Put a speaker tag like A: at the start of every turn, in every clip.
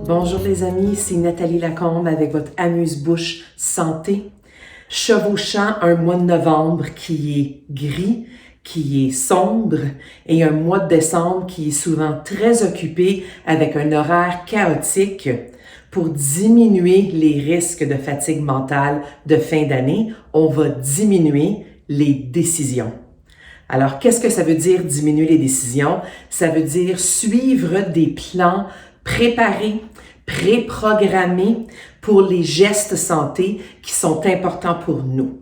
A: Bonjour les amis, c'est Nathalie Lacombe avec votre Amuse-Bouche Santé, chevauchant un mois de novembre qui est gris, qui est sombre, et un mois de décembre qui est souvent très occupé avec un horaire chaotique. Pour diminuer les risques de fatigue mentale de fin d'année, on va diminuer les décisions. Alors, qu'est-ce que ça veut dire diminuer les décisions? Ça veut dire suivre des plans préparés, préprogrammés pour les gestes santé qui sont importants pour nous.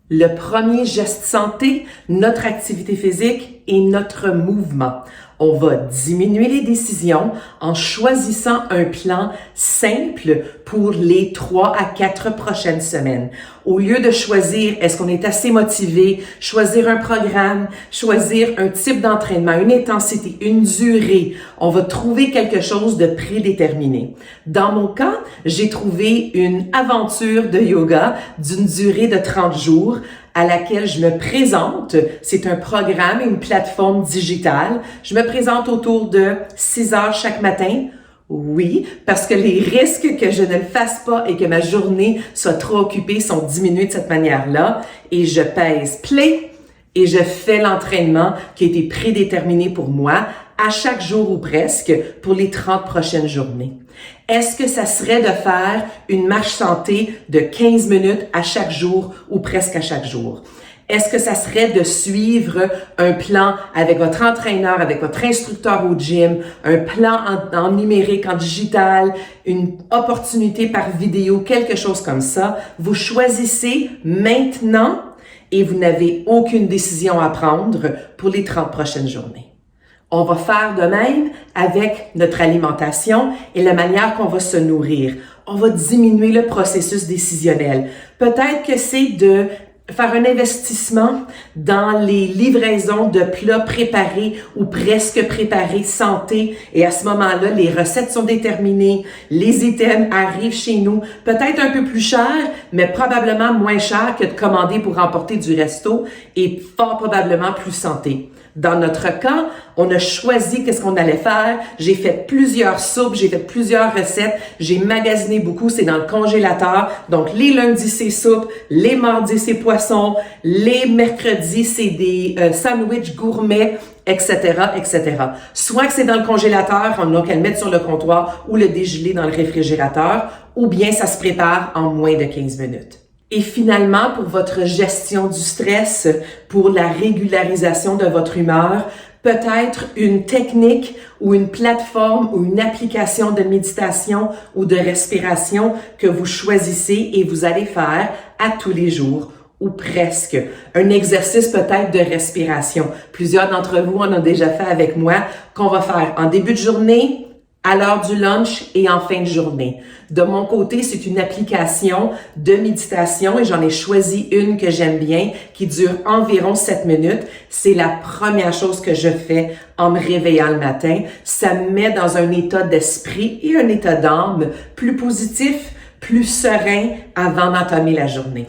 A: Le premier geste santé, notre activité physique et notre mouvement. On va diminuer les décisions en choisissant un plan simple pour les 3 à 4 prochaines semaines. Au lieu de choisir, est-ce qu'on est assez motivé, choisir un programme, choisir un type d'entraînement, une intensité, une durée, on va trouver quelque chose de prédéterminé. Dans mon cas, j'ai trouvé une aventure de yoga d'une durée de 30 jours à laquelle je me présente. C'est un programme, une plateforme digitale. Je me présente autour de 6 heures chaque matin. Oui, parce que les risques que je ne le fasse pas et que ma journée soit trop occupée sont diminués de cette manière-là. Et je pèse play et je fais l'entraînement qui a été prédéterminé pour moi à chaque jour ou presque pour les 30 prochaines journées. Est-ce que ça serait de faire une marche santé de 15 minutes à chaque jour ou presque à chaque jour? Est-ce que ça serait de suivre un plan avec votre entraîneur, avec votre instructeur au gym, un plan en numérique, en digital, une opportunité par vidéo, quelque chose comme ça? Vous choisissez maintenant et vous n'avez aucune décision à prendre pour les 30 prochaines journées. On va faire de même avec notre alimentation et la manière qu'on va se nourrir. On va diminuer le processus décisionnel. Peut-être que c'est de faire un investissement dans les livraisons de plats préparés ou presque préparés santé. Et à ce moment-là, les recettes sont déterminées, les items arrivent chez nous, peut-être un peu plus cher, mais probablement moins cher que de commander pour emporter du resto et fort probablement plus santé. Dans notre cas, on a choisi qu'est-ce qu'on allait faire. J'ai fait plusieurs soupes, j'ai fait plusieurs recettes, j'ai magasiné beaucoup, c'est dans le congélateur. Donc, les lundis, c'est soupe, les mardis, c'est poisson, les mercredis, c'est des sandwichs gourmets, etc., etc. Soit que c'est dans le congélateur, on n'a qu'à le mettre sur le comptoir ou le dégeler dans le réfrigérateur, ou bien ça se prépare en moins de 15 minutes. Et finalement, pour votre gestion du stress, pour la régularisation de votre humeur, peut-être une technique ou une plateforme ou une application de méditation ou de respiration que vous choisissez et vous allez faire à tous les jours ou presque. Un exercice peut-être de respiration. Plusieurs d'entre vous en ont déjà fait avec moi, qu'on va faire en début de journée, à l'heure du lunch et en fin de journée. De mon côté, c'est une application de méditation et j'en ai choisi une que j'aime bien qui dure environ 7 minutes. C'est la première chose que je fais en me réveillant le matin. Ça me met dans un état d'esprit et un état d'âme plus positif, plus serein avant d'entamer la journée.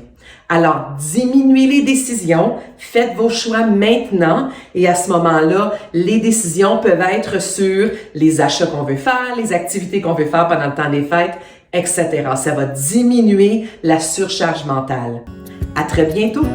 A: Alors, diminuez les décisions, faites vos choix maintenant et à ce moment-là, les décisions peuvent être sur les achats qu'on veut faire, les activités qu'on veut faire pendant le temps des fêtes, etc. Ça va diminuer la surcharge mentale. À très bientôt!